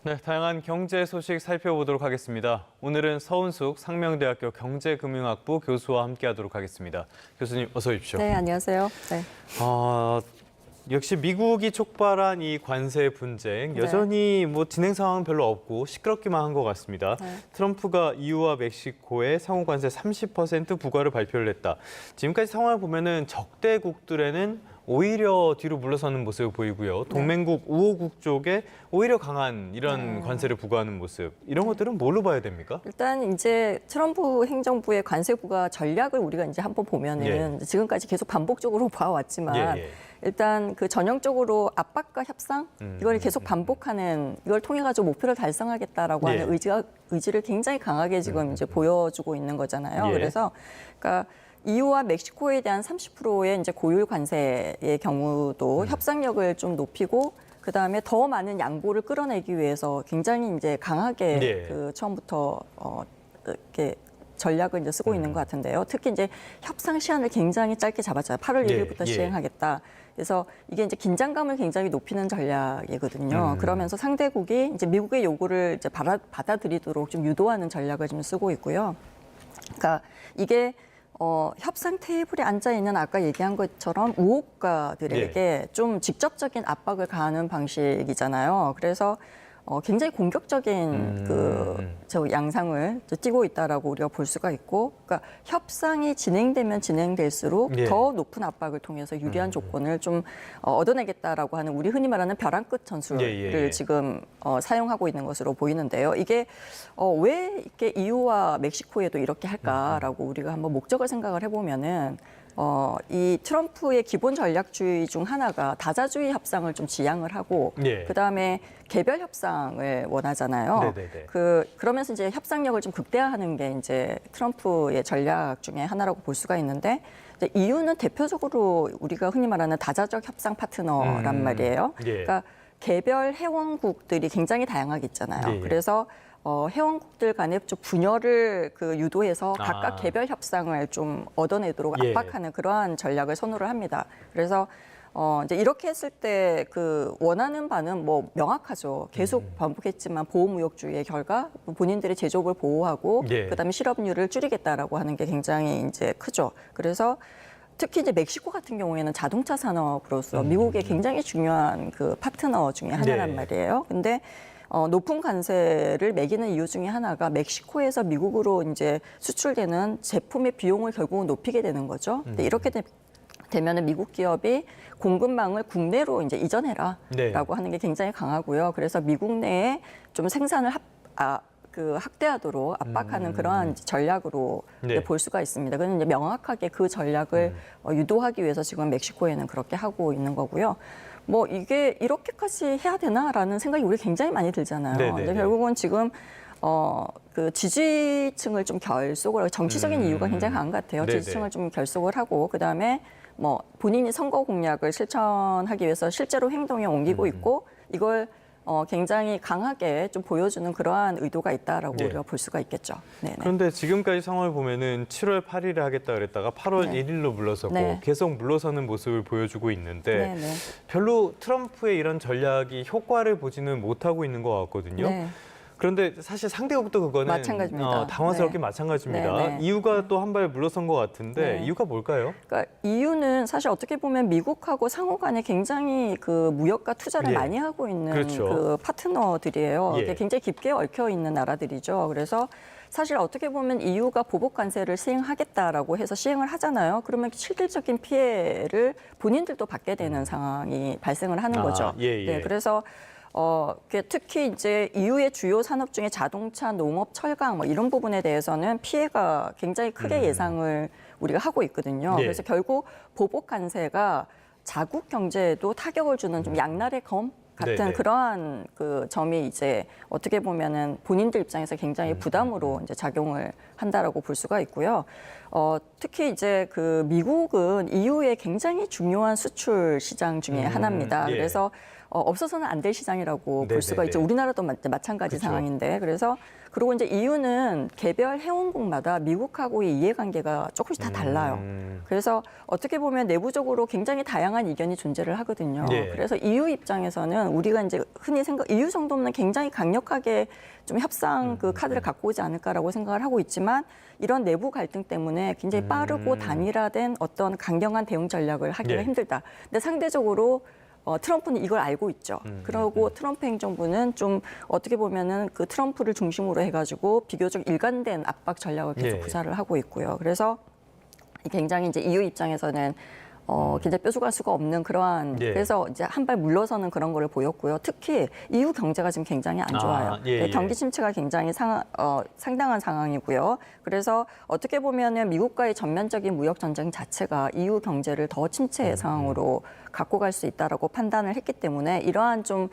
네, 다양한 경제 소식 살펴보도록 하겠습니다. 오늘은 서은숙 상명대학교 경제금융학부 교수와 함께하도록 하겠습니다. 교수님 어서 오십시오. 네, 안녕하세요. 네. 역시 미국이 촉발한 이 관세 분쟁 여전히 진행 상황은 별로 없고 시끄럽기만 한 것 같습니다. 네. 트럼프가 EU와 멕시코에 상호 관세 30% 부과를 발표를 했다. 지금까지 상황을 보면은 적대국들에는 오히려 뒤로 물러서는 모습을 보이고요. 동맹국 우호국 쪽에 오히려 강한 이런 관세를 부과하는 모습. 이런 것들은 뭘로 봐야 됩니까? 일단 이제 트럼프 행정부의 관세 부과 전략을 우리가 이제 한번 보면은 지금까지 계속 반복적으로 봐왔지만 일단 그 전형적으로 압박과 협상 이걸 계속 반복하는 이걸 통해 가지고 목표를 달성하겠다라고 하는 의지를 굉장히 강하게 지금 이제 보여주고 있는 거잖아요. 그래서 그러니까 EU와 멕시코에 대한 30%의 이제 고율 관세의 경우도 협상력을 좀 높이고 그다음에 더 많은 양보를 끌어내기 위해서 굉장히 이제 강하게 그 처음부터 이렇게 전략을 이제 쓰고 있는 것 같은데요. 특히 이제 협상 시한을 굉장히 짧게 잡았잖아요. 8월 1일부터 시행하겠다. 그래서 이게 이제 긴장감을 굉장히 높이는 전략이거든요. 그러면서 상대국이 이제 미국의 요구를 이제 받아들이도록 좀 유도하는 전략을 좀 쓰고 있고요. 그러니까 이게 협상 테이블에 앉아 있는 아까 얘기한 것처럼 우호국가들에게 좀 직접적인 압박을 가하는 방식이잖아요. 그래서 굉장히 공격적인 저 양상을 띠고 있다라고 우리가 볼 수가 있고, 그러니까 협상이 진행되면 진행될수록 더 높은 압박을 통해서 유리한 조건을 좀 얻어내겠다라고 하는 우리 흔히 말하는 벼랑 끝 전술을 지금 사용하고 있는 것으로 보이는데요. 이게 왜 이렇게 EU와 멕시코에도 이렇게 할까라고 우리가 한번 목적을 생각을 해보면은. 이 트럼프의 기본 전략주의 중 하나가 다자주의 협상을 좀 지향을 하고 그다음에 개별 협상을 원하잖아요. 그러면서 이제 협상력을 좀 극대화하는 게 이제 트럼프의 전략 중에 하나라고 볼 수가 있는데 EU는 대표적으로 우리가 흔히 말하는 다자적 협상 파트너란 말이에요. 그러니까 개별 회원국들이 굉장히 다양하게 있잖아요. 그래서 회원국들 간의 좀 분열을 유도해서 각각 개별 협상을 좀 얻어내도록 압박하는 그러한 전략을 선호를 합니다. 그래서 이제 이렇게 했을 때 원하는 바는 뭐 명확하죠. 계속 반복했지만 보호무역주의의 결과 본인들의 제조업을 보호하고 그다음에 실업률을 줄이겠다라고 하는 게 굉장히 이제 크죠. 그래서 특히 이제 멕시코 같은 경우에는 자동차 산업으로서 미국의 굉장히 중요한 파트너 중에 하나란 말이에요. 근데 높은 관세를 매기는 이유 중에 하나가 멕시코에서 미국으로 이제 수출되는 제품의 비용을 결국은 높이게 되는 거죠. 근데 이렇게 되면은 미국 기업이 공급망을 국내로 이제 이전해라라고 하는 게 굉장히 강하고요. 그래서 미국 내에 좀 생산을 확대하도록 압박하는 그러한 전략으로 볼 수가 있습니다. 그는 이제 명확하게 그 전략을 유도하기 위해서 지금 멕시코에는 그렇게 하고 있는 거고요. 뭐 이게 이렇게까지 해야 되나라는 생각이 우리 굉장히 많이 들잖아요. 근데 결국은 지금 지지층을 좀 결속을 하고 정치적인 이유가 굉장히 강한 것 같아요. 지지층을 좀 결속을 하고 그다음에 뭐 본인이 선거 공약을 실천하기 위해서 실제로 행동에 옮기고 있고 이걸 굉장히 강하게 좀 보여주는 그러한 의도가 있다라고 우리가 볼 수가 있겠죠. 그런데 지금까지 상황을 보면은 7월 8일에 하겠다 그랬다가 8월 1일로 물러서고 계속 물러서는 모습을 보여주고 있는데 별로 트럼프의 이런 전략이 효과를 보지는 못하고 있는 것 같거든요. 그런데 사실 상대국도 그거는 마찬가지입니다. 당황스럽게 마찬가지입니다. EU가 또 한 발 물러선 것 같은데 이유가 뭘까요? 그러니까 EU는 사실 어떻게 보면 미국하고 상호 간에 굉장히 무역과 투자를 많이 하고 있는 파트너들이에요. 이게 굉장히 깊게 얽혀 있는 나라들이죠. 그래서 사실 어떻게 보면 EU가 보복 관세를 시행하겠다라고 해서 시행을 하잖아요. 그러면 실질적인 피해를 본인들도 받게 되는 상황이 발생을 하는 거죠. 그래서 특히 이제 EU의 주요 산업 중에 자동차, 농업, 철강 뭐 이런 부분에 대해서는 피해가 굉장히 크게 예상을 우리가 하고 있거든요. 그래서 결국 보복 관세가 자국 경제에도 타격을 주는 좀 양날의 검 같은 그러한 점이 이제 어떻게 보면은 본인들 입장에서 굉장히 부담으로 이제 작용을 한다라고 볼 수가 있고요. 특히 이제 미국은 EU의 굉장히 중요한 수출 시장 중에 하나입니다. 그래서 없어서는 안 될 시장이라고 볼 수가 네네네. 있죠. 우리나라도 마찬가지 그쵸. 상황인데 그래서 그리고 이제 EU는 개별 회원국마다 미국하고의 이해관계가 조금씩 다 달라요. 그래서 어떻게 보면 내부적으로 굉장히 다양한 이견이 존재를 하거든요. 예. 그래서 EU 입장에서는 우리가 이제 흔히 EU 정도면 굉장히 강력하게 좀 협상 그 카드를 갖고 오지 않을까라고 생각을 하고 있지만 이런 내부 갈등 때문에 굉장히 빠르고 단일화된 어떤 강경한 대응 전략을 하기가 예. 힘들다. 근데 상대적으로 트럼프는 이걸 알고 있죠. 그리고 트럼프 행정부는 좀 어떻게 보면은 그 트럼프를 중심으로 해가지고 비교적 일관된 압박 전략을 계속 예. 구사를 하고 있고요. 그래서 굉장히 이제 EU 입장에서는 굉장히 뾰족할 수가 없는 그러한 예. 그래서 이제 한 발 물러서는 그런 거를 보였고요. 특히 EU 경제가 지금 굉장히 안 좋아요. 예, 예. 경기 침체가 굉장히 상당한 상황이고요. 그래서 어떻게 보면은 미국과의 전면적인 무역 전쟁 자체가 EU 경제를 더 침체 상황으로 갖고 갈 수 있다라고 판단을 했기 때문에 이러한 좀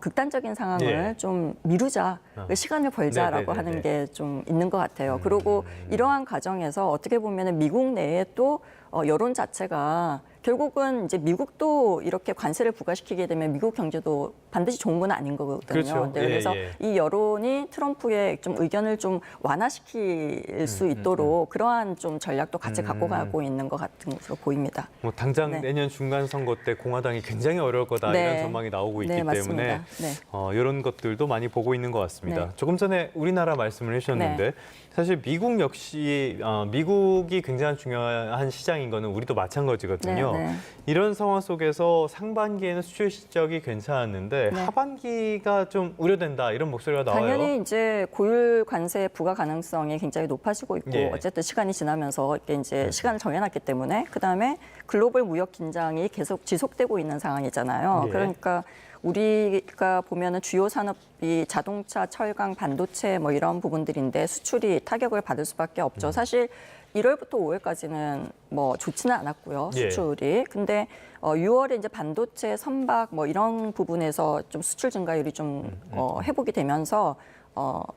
극단적인 상황을 예. 좀 미루자, 시간을 벌자라고 네네네네. 하는 게 좀 있는 것 같아요. 그리고 이러한 과정에서 어떻게 보면은 미국 내에 또 여론 자체가 결국은 이제 미국도 이렇게 관세를 부과시키게 되면 미국 경제도 반드시 좋은 건 아닌 거거든요. 그렇죠. 네, 그래서 예. 이 여론이 트럼프의 좀 의견을 좀 완화시킬 수 있도록 그러한 좀 전략도 같이 갖고 가고 있는 것 같은 것으로 보입니다. 뭐 당장 네. 내년 중간 선거 때 공화당이 굉장히 어려울 거다 네. 이런 전망이 나오고 있기 네, 때문에 맞습니다. 네. 이런 것들도 많이 보고 있는 것 같습니다. 네. 조금 전에 우리나라 말씀을 해주셨는데 사실 미국 역시 미국이 굉장히 중요한 시장인 거는 우리도 마찬가지거든요. 네, 네. 이런 상황 속에서 상반기에는 수출 실적이 괜찮았는데 네. 하반기가 좀 우려된다 이런 목소리가 나와요. 당연히 이제 고율 관세 부과 가능성이 굉장히 높아지고 있고 예. 어쨌든 시간이 지나면서 이게 이제 시간을 정해놨기 때문에 그다음에 글로벌 무역 긴장이 계속 지속되고 있는 상황이잖아요. 예. 그러니까 우리가 보면은 주요 산업이 자동차, 철강, 반도체 뭐 이런 부분들인데 수출이 타격을 받을 수밖에 없죠. 사실 1월부터 5월까지는 뭐 좋지는 않았고요, 예. 수출이. 근데 6월에 이제 반도체, 선박 뭐 이런 부분에서 좀 수출 증가율이 좀 회복이 되면서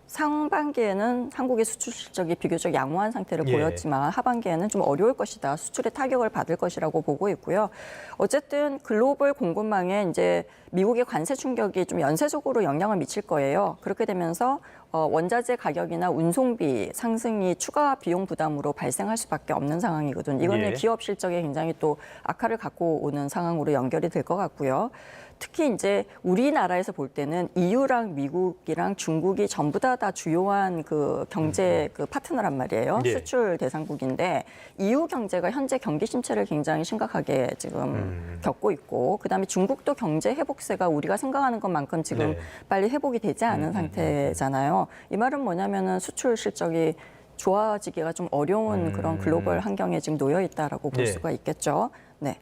상반기에는 한국의 수출 실적이 비교적 양호한 상태를 예. 보였지만 하반기에는 좀 어려울 것이다. 수출에 타격을 받을 것이라고 보고 있고요. 어쨌든 글로벌 공급망에 이제 미국의 관세 충격이 좀 연쇄적으로 영향을 미칠 거예요. 그렇게 되면서 원자재 가격이나 운송비 상승이 추가 비용 부담으로 발생할 수밖에 없는 상황이거든요. 이거는 예. 기업 실적에 굉장히 또 악화를 갖고 오는 상황으로 연결이 될 것 같고요. 특히 이제 우리나라에서 볼 때는 EU랑 미국이랑 중국이 전부 다 주요한 그 경제 그 파트너란 말이에요. 예. 수출 대상국인데 EU 경제가 현재 경기 침체를 굉장히 심각하게 지금 겪고 있고 그다음에 중국도 경제 회복세가 우리가 생각하는 것만큼 지금 네. 빨리 회복이 되지 않은 상태잖아요. 이 말은 뭐냐면은 수출 실적이 좋아지기가 좀 어려운 그런 글로벌 환경에 지금 놓여 있다라고 볼 네. 수가 있겠죠. 네.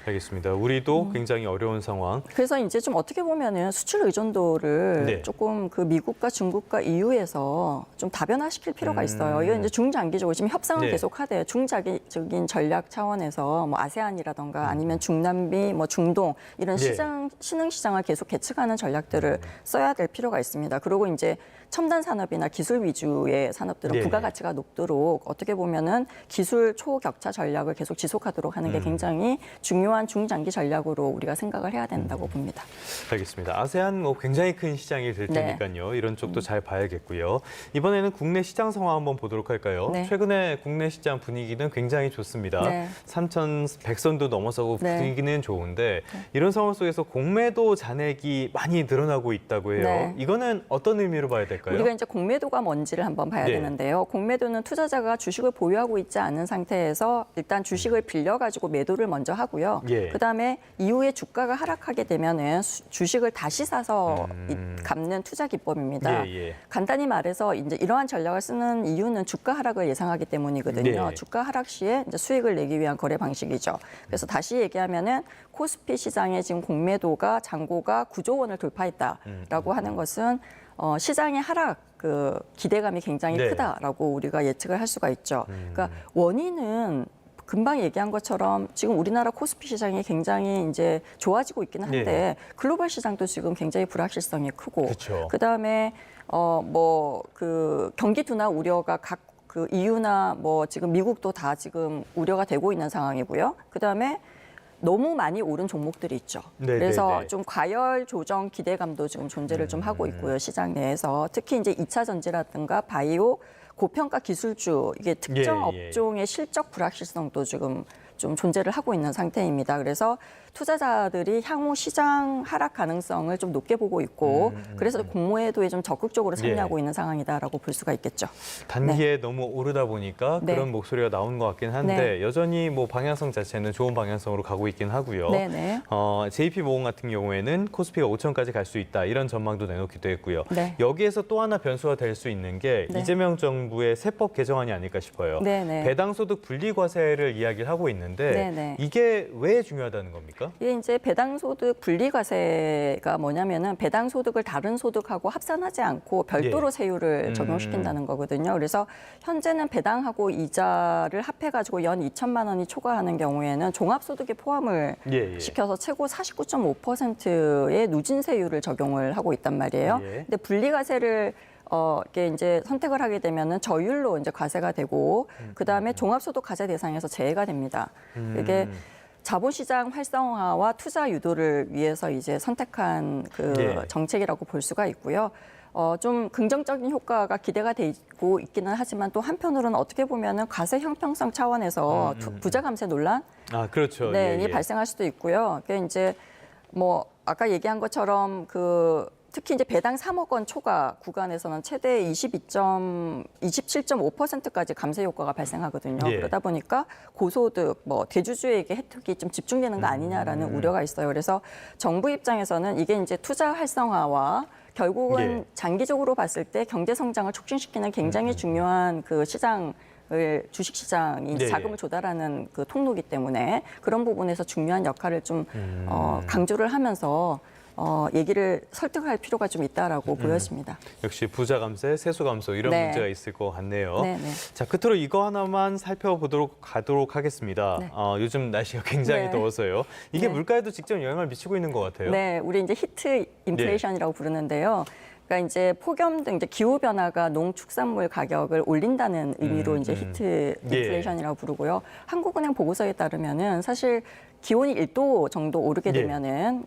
알겠습니다. 우리도 굉장히 어려운 상황. 그래서 이제 좀 어떻게 보면은 수출 의존도를 네. 조금 그 미국과 중국과 EU에서 좀 다변화시킬 필요가 있어요. 이건 이제 중장기적으로 지금 협상을 네. 계속하되 중장기적인 전략 차원에서 뭐 아세안이라던가 아니면 중남미, 뭐 중동 이런 네. 신흥 시장을 계속 개척하는 전략들을 써야 될 필요가 있습니다. 그리고 이제 첨단 산업이나 기술 위주의 산업들은 네. 부가가치가 높도록 어떻게 보면은 기술 초격차 전략을 계속 지속하도록 하는 게 굉장히 중요한 중장기 전략으로 우리가 생각을 해야 된다고 봅니다. 알겠습니다. 아세안 뭐 굉장히 큰 시장이 될 네. 테니까요. 이런 쪽도 잘 봐야겠고요. 이번에는 국내 시장 상황 한번 보도록 할까요? 네. 최근에 국내 시장 분위기는 굉장히 좋습니다. 네. 3,100선도 넘어서고 네. 분위기는 좋은데 이런 상황 속에서 공매도 잔액이 많이 늘어나고 있다고 해요. 네. 이거는 어떤 의미로 봐야 될까요? 우리가 이제 공매도가 뭔지를 한번 봐야 네. 되는데요. 공매도는 투자자가 주식을 보유하고 있지 않은 상태에서 일단 주식을 빌려가지고 매도를 먼저 하고요. 예. 그다음에 이후에 주가가 하락하게 되면은 주식을 다시 사서 갚는 투자 기법입니다. 예, 예. 간단히 말해서 이제 이러한 전략을 쓰는 이유는 주가 하락을 예상하기 때문이거든요. 네. 주가 하락 시에 이제 수익을 내기 위한 거래 방식이죠. 그래서 다시 얘기하면은 코스피 시장의 지금 공매도가 잔고가 9조 원을 돌파했다라고 하는 것은 시장의 하락 그 기대감이 굉장히 네. 크다라고 우리가 예측을 할 수가 있죠. 그러니까 원인은 금방 얘기한 것처럼 지금 우리나라 코스피 시장이 굉장히 이제 좋아지고 있기는 한데 네. 글로벌 시장도 지금 굉장히 불확실성이 크고 그렇죠. 그다음에 뭐 그 경기 둔화 우려가 각 그 EU나 뭐 지금 미국도 다 지금 우려가 되고 있는 상황이고요. 그다음에 너무 많이 오른 종목들이 있죠. 네, 그래서 네, 네. 좀 과열 조정 기대감도 지금 존재를 좀 하고 있고요. 시장 내에서 특히 이제 2차 전지라든가 바이오 고평가 기술주 이게 특정 예, 예. 업종의 실적 불확실성도 지금 좀 존재를 하고 있는 상태입니다. 그래서 투자자들이 향후 시장 하락 가능성을 좀 높게 보고 있고 그래서 공모에도에 좀 적극적으로 참여하고 있는 상황이다라고 볼 수가 있겠죠. 단기에 너무 오르다 보니까 네. 그런 목소리가 나오는 것 같긴 한데 네. 여전히 뭐 방향성 자체는 좋은 방향성으로 가고 있긴 하고요. 네네. JP모건 같은 경우에는 코스피가 5천까지 갈 수 있다 이런 전망도 내놓기도 했고요. 네. 여기에서 또 하나 변수가 될 수 있는 게 네. 이재명 정부의 세법 개정안이 아닐까 싶어요. 네네. 배당소득 분리과세를 이야기를 하고 있는데 네네. 이게 왜 중요하다는 겁니까? 이게 이제 배당소득 분리과세가 뭐냐면은 배당소득을 다른 소득하고 합산하지 않고 별도로 예. 세율을 적용시킨다는 거거든요. 그래서 현재는 배당하고 이자를 합해가지고 연 2천만 원이 초과하는 경우에는 종합소득에 포함을 예, 예. 시켜서 최고 49.5%의 누진세율을 적용을 하고 있단 말이에요. 예. 근데 분리과세를 이게 이제 선택을 하게 되면은 저율로 이제 과세가 되고 그다음에 종합소득 과세 대상에서 제외가 됩니다. 이게 자본시장 활성화와 투자 유도를 위해서 이제 선택한 그 예. 정책이라고 볼 수가 있고요. 좀 긍정적인 효과가 기대가 되고 있기는 하지만 또 한편으로는 어떻게 보면은 과세 형평성 차원에서 부자 감세 논란 아, 그렇죠. 네, 예, 이게 예. 발생할 수도 있고요. 그게 이제 뭐 아까 얘기한 것처럼 특히 이제 배당 3억 원 초과 구간에서는 최대 27.5%까지 감세 효과가 발생하거든요. 예. 그러다 보니까 고소득, 뭐 대주주에게 혜택이 좀 집중되는 거 아니냐라는 우려가 있어요. 그래서 정부 입장에서는 이게 이제 투자 활성화와 결국은 예. 장기적으로 봤을 때 경제 성장을 촉진시키는 굉장히 중요한 그 시장 주식시장이 네. 자금을 조달하는 그 통로이기 때문에 그런 부분에서 중요한 역할을 좀 강조를 하면서 얘기를 설득할 필요가 좀 있다라고 보여집니다. 역시 부자 감세, 세수 감소 이런 네. 문제가 있을 것 같네요. 네, 네. 자, 끝으로 이거 하나만 살펴보도록 하겠습니다. 네. 요즘 날씨가 굉장히 네. 더워서요. 이게 네. 물가에도 직접 영향을 미치고 있는 것 같아요. 네, 우리 이제 히트 인플레이션이라고 부르는데요. 그러니까 이제 폭염 등 이제 기후 변화가 농축산물 가격을 올린다는 의미로 이제 히트 인플레이션이라고 부르고요. 한국은행 보고서에 따르면은 사실 기온이 1도 정도 오르게 예. 되면은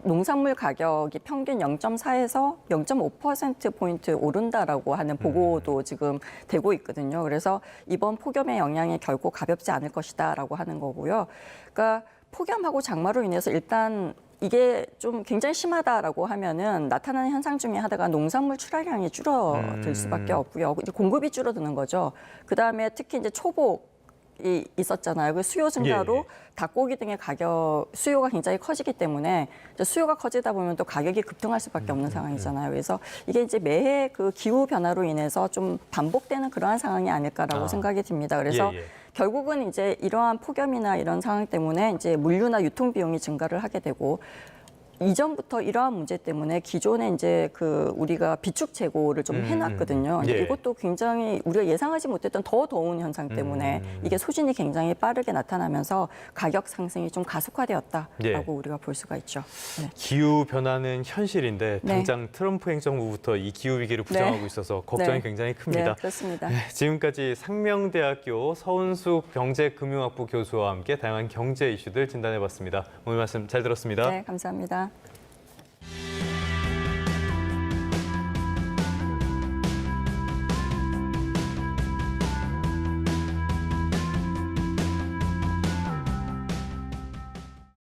농산물 가격이 평균 0.4에서 0.5%포인트 오른다라고 하는 보고도 지금 되고 있거든요. 그래서 이번 폭염의 영향이 결코 가볍지 않을 것이다라고 하는 거고요. 그러니까 폭염하고 장마로 인해서 일단 이게 좀 굉장히 심하다라고 하면은 나타나는 현상 중에 하나가 농산물 출하량이 줄어들 수밖에 없고요. 이제 공급이 줄어드는 거죠. 그 다음에 특히 이제 초복이 있었잖아요. 그 수요 증가로 예. 닭고기 등의 수요가 굉장히 커지기 때문에 이제 수요가 커지다 보면 또 가격이 급등할 수밖에 없는 상황이잖아요. 그래서 이게 이제 매해 그 기후 변화로 인해서 좀 반복되는 그러한 상황이 아닐까라고 생각이 듭니다. 그래서 결국은 이제 이러한 폭염이나 이런 상황 때문에 이제 물류나 유통 비용이 증가를 하게 되고 이전부터 이러한 문제 때문에 기존에 이제 우리가 비축 재고를 좀 해놨거든요. 예. 이것도 굉장히 우리가 예상하지 못했던 더 더운 현상 때문에 이게 소진이 굉장히 빠르게 나타나면서 가격 상승이 좀 가속화되었다라고 우리가 볼 수가 있죠. 네. 기후 변화는 현실인데 네. 당장 트럼프 행정부부터 이 기후 위기를 부정하고 네. 있어서 걱정이 네. 굉장히 큽니다. 네, 그렇습니다. 지금까지 상명대학교 서은숙 경제금융학부 교수와 함께 다양한 경제 이슈들 진단해봤습니다. 오늘 말씀 잘 들었습니다. 네, 감사합니다.